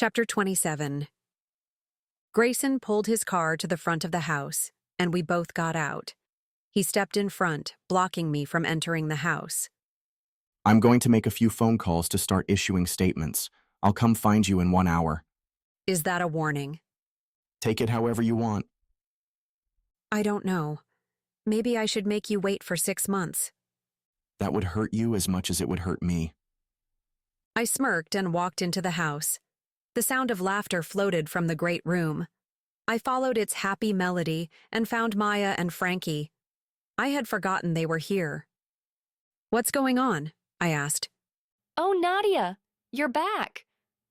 Chapter 27. Grayson pulled his car to the front of the house, and we both got out. He stepped in front, blocking me from entering the house. I'm going to make a few phone calls to start issuing statements. I'll come find you in 1 hour. Is that a warning? Take it however you want. I don't know. Maybe I should make you wait for 6 months. That would hurt you as much as it would hurt me. I smirked and walked into the house. The sound of laughter floated from the great room. I followed its happy melody and found Maya and Frankie. I had forgotten they were here. "What's going on?" I asked. "Oh, Nadia, you're back.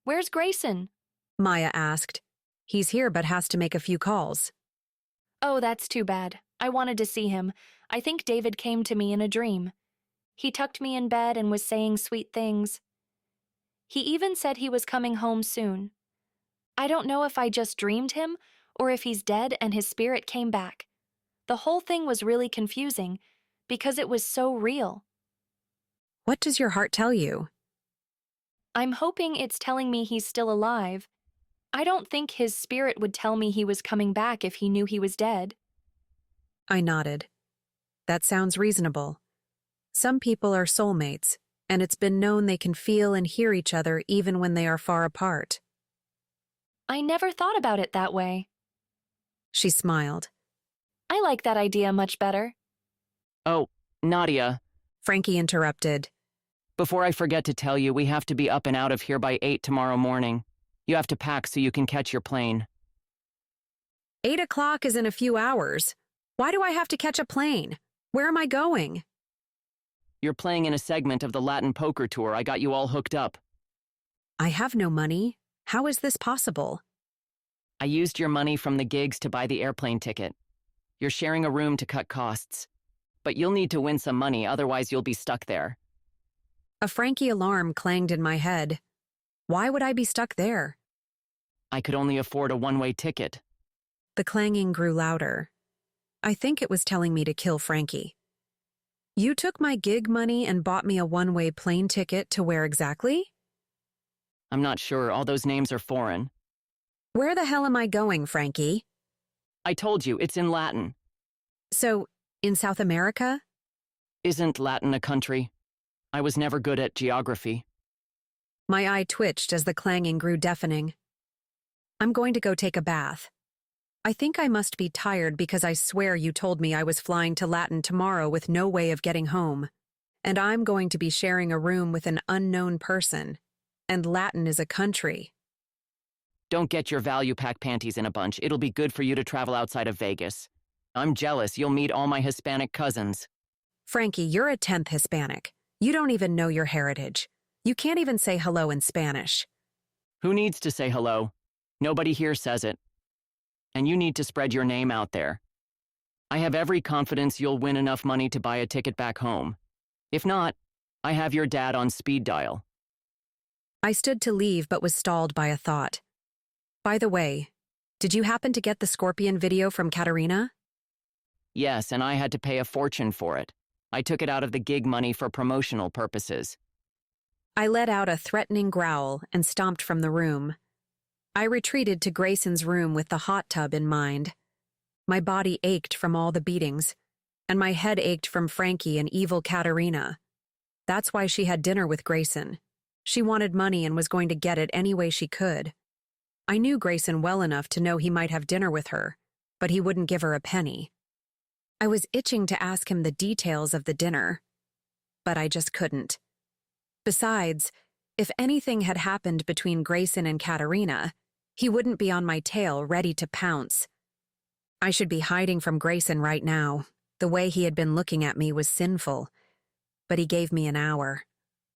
Where's Grayson?" Maya asked. "He's here but has to make a few calls." "Oh, that's too bad. I wanted to see him. I think David came to me in a dream. He tucked me in bed and was saying sweet things. He even said he was coming home soon. I don't know if I just dreamed him or if he's dead and his spirit came back. The whole thing was really confusing because it was so real." "What does your heart tell you?" "I'm hoping it's telling me he's still alive. I don't think his spirit would tell me he was coming back if he knew he was dead." I nodded. That sounds reasonable. Some people are soulmates, and it's been known they can feel and hear each other even when they are far apart. "I never thought about it that way." She smiled. "I like that idea much better." Oh, Nadia, Frankie interrupted. before I forget to tell you, we have to be up and out of here by 8 tomorrow morning. You have to pack so you can catch your plane. 8 o'clock is in a few hours. Why do I have to catch a plane? Where am I going? You're playing in a segment of the Latin poker tour. I got you all hooked up. I have no money. How is this possible? I used your money from the gigs to buy the airplane ticket. You're sharing a room to cut costs. But you'll need to win some money, otherwise you'll be stuck there. A Frankie alarm clanged in my head. Why would I be stuck there? I could only afford a one-way ticket. The clanging grew louder. I think it was telling me to kill Frankie. "You took my gig money and bought me a one-way plane ticket to where exactly?" I'm not sure, all those names are foreign. "Where the hell am I going, Frankie?" I told you, it's in Latin. "So, in South America?" Isn't Latin a country? I was never good at geography. My eye twitched as the clanging grew deafening. "I'm going to go take a bath. I think I must be tired because I swear you told me I was flying to Latin tomorrow with no way of getting home. And I'm going to be sharing a room with an unknown person. And Latin is a country." Don't get your value pack panties in a bunch. It'll be good for you to travel outside of Vegas. I'm jealous. You'll meet all my Hispanic cousins. "Frankie, you're a 10th Hispanic. You don't even know your heritage. You can't even say hello in Spanish." Who needs to say hello? Nobody here says it. And you need to spread your name out there. I have every confidence you'll win enough money to buy a ticket back home. If not, I have your dad on speed dial. I stood to leave but was stalled by a thought. "By the way, did you happen to get the scorpion video from Katerina?" Yes, and I had to pay a fortune for it. I took it out of the gig money for promotional purposes. I let out a threatening growl and stomped from the room. I retreated to Grayson's room with the hot tub in mind. My body ached from all the beatings, and my head ached from Frankie and evil Katerina. That's why she had dinner with Grayson. She wanted money and was going to get it any way she could. I knew Grayson well enough to know he might have dinner with her, but he wouldn't give her a penny. I was itching to ask him the details of the dinner, but I just couldn't. Besides, if anything had happened between Grayson and Katerina, he wouldn't be on my tail, ready to pounce. I should be hiding from Grayson right now. The way he had been looking at me was sinful. But he gave me an hour.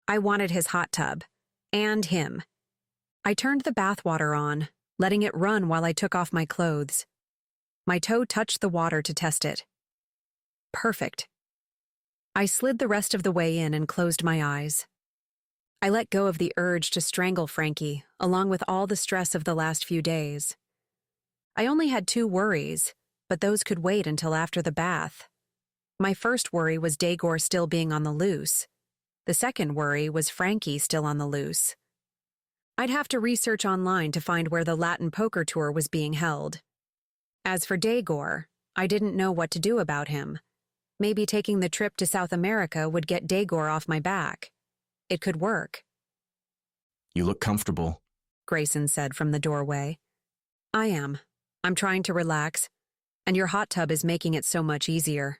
I wanted his hot tub. And him. I turned the bathwater on, letting it run while I took off my clothes. My toe touched the water to test it. Perfect. I slid the rest of the way in and closed my eyes. I let go of the urge to strangle Frankie, along with all the stress of the last few days. I only had 2 worries, but those could wait until after the bath. My first worry was Daigor still being on the loose. The second worry was Frankie still on the loose. I'd have to research online to find where the Latin poker tour was being held. As for Daegor, I didn't know what to do about him. Maybe taking the trip to South America would get Daegor off my back. It could work. You look comfortable. Grayson said from the doorway. I am. I'm trying to relax, and your hot tub is making it so much easier.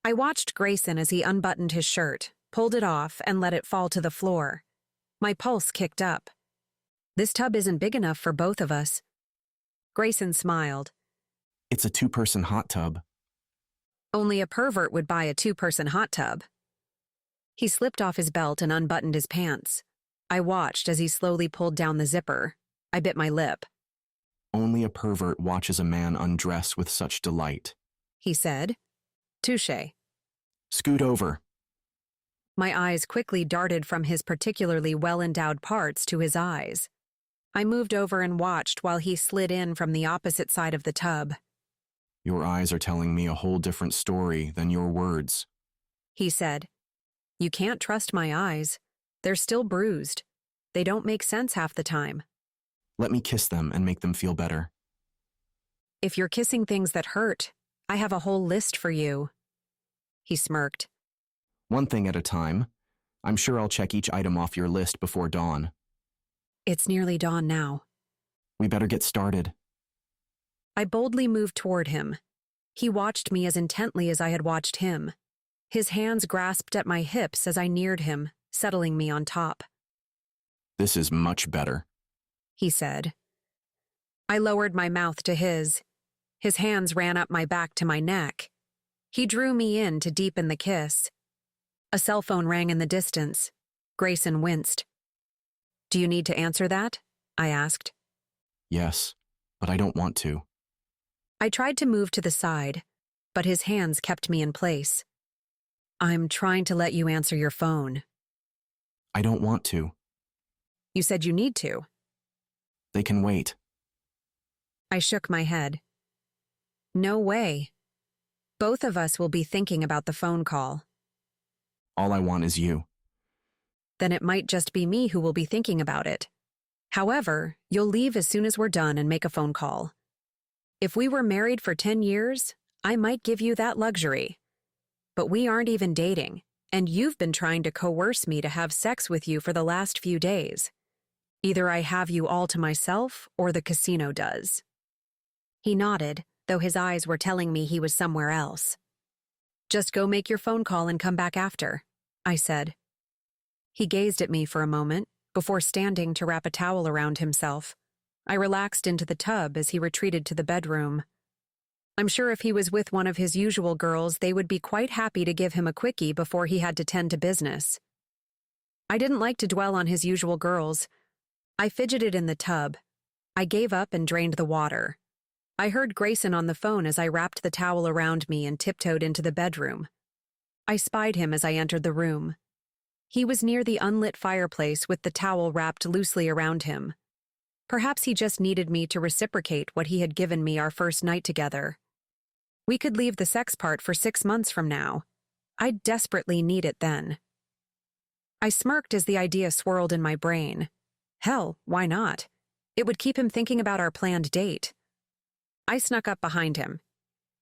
I watched Grayson as he unbuttoned his shirt, pulled it off, and let it fall to the floor. My pulse kicked up. This tub isn't big enough for both of us. Grayson smiled. It's a 2-person hot tub. Only a pervert would buy a 2-person hot tub. He slipped off his belt and unbuttoned his pants. I watched as he slowly pulled down the zipper. I bit my lip. Only a pervert watches a man undress with such delight. He said. Touché. Scoot over. My eyes quickly darted from his particularly well-endowed parts to his eyes. I moved over and watched while he slid in from the opposite side of the tub. Your eyes are telling me a whole different story than your words. He said. You can't trust my eyes. They're still bruised. They don't make sense half the time. Let me kiss them and make them feel better. If you're kissing things that hurt, I have a whole list for you. He smirked. One thing at a time. I'm sure I'll check each item off your list before dawn. It's nearly dawn now. We better get started. I boldly moved toward him. He watched me as intently as I had watched him. His hands grasped at my hips as I neared him, settling me on top. This is much better, he said. I lowered my mouth to his. His hands ran up my back to my neck. He drew me in to deepen the kiss. A cell phone rang in the distance. Grayson winced. Do you need to answer that? I asked. Yes, but I don't want to. I tried to move to the side, but his hands kept me in place. I'm trying to let you answer your phone. I don't want to. You said you need to. They can wait. I shook my head. No way. Both of us will be thinking about the phone call. All I want is you. Then it might just be me who will be thinking about it. However, you'll leave as soon as we're done and make a phone call. If we were married for 10 years, I might give you that luxury. But we aren't even dating, and you've been trying to coerce me to have sex with you for the last few days. Either I have you all to myself, or the casino does. He nodded, though his eyes were telling me he was somewhere else. Just go make your phone call and come back after, I said. He gazed at me for a moment, before standing to wrap a towel around himself. I relaxed into the tub as he retreated to the bedroom. I'm sure if he was with one of his usual girls, they would be quite happy to give him a quickie before he had to tend to business. I didn't like to dwell on his usual girls. I fidgeted in the tub. I gave up and drained the water. I heard Grayson on the phone as I wrapped the towel around me and tiptoed into the bedroom. I spied him as I entered the room. He was near the unlit fireplace with the towel wrapped loosely around him. Perhaps he just needed me to reciprocate what he had given me our first night together. We could leave the sex part for 6 months from now. I'd desperately need it then. I smirked as the idea swirled in my brain. Hell, why not? It would keep him thinking about our planned date. I snuck up behind him.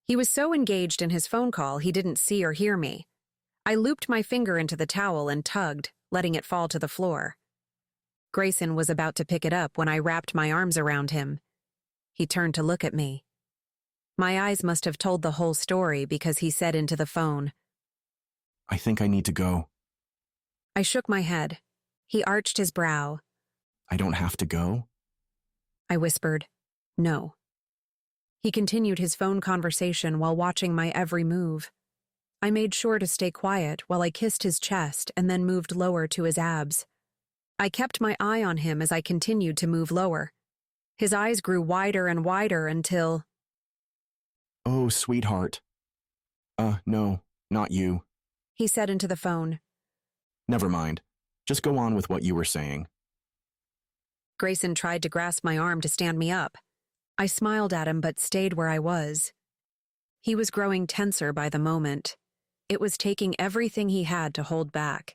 He was so engaged in his phone call he didn't see or hear me. I looped my finger into the towel and tugged, letting it fall to the floor. Grayson was about to pick it up when I wrapped my arms around him. He turned to look at me. My eyes must have told the whole story because he said into the phone, I think I need to go. I shook my head. He arched his brow. I don't have to go? I whispered, no. He continued his phone conversation while watching my every move. I made sure to stay quiet while I kissed his chest and then moved lower to his abs. I kept my eye on him as I continued to move lower. His eyes grew wider and wider until... Oh, sweetheart. No, not you. He said into the phone. Never mind. Just go on with what you were saying. Grayson tried to grasp my arm to stand me up. I smiled at him but stayed where I was. He was growing tenser by the moment. It was taking everything he had to hold back.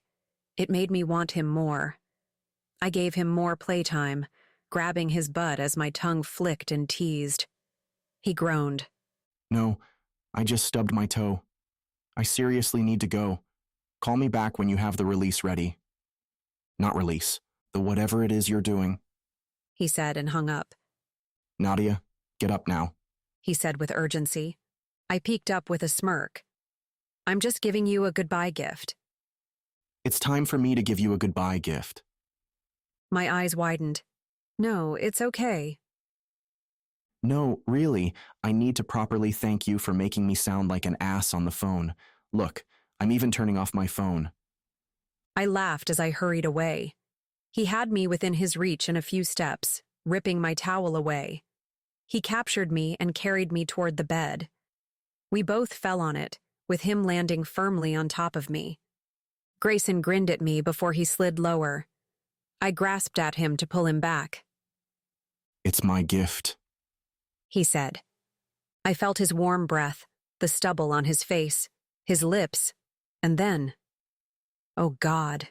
It made me want him more. I gave him more playtime, grabbing his butt as my tongue flicked and teased. He groaned. No, I just stubbed my toe. I seriously need to go. Call me back when you have the release ready. Not release, the whatever it is you're doing. He said and hung up. Nadia, get up now. He said with urgency. I peeked up with a smirk. I'm just giving you a goodbye gift. It's time for me to give you a goodbye gift. My eyes widened. No, it's okay. No, really, I need to properly thank you for making me sound like an ass on the phone. Look, I'm even turning off my phone. I laughed as I hurried away. He had me within his reach in a few steps, ripping my towel away. He captured me and carried me toward the bed. We both fell on it, with him landing firmly on top of me. Grayson grinned at me before he slid lower. I grasped at him to pull him back. It's my gift, He said. I felt his warm breath, the stubble on his face, his lips, and then, oh God,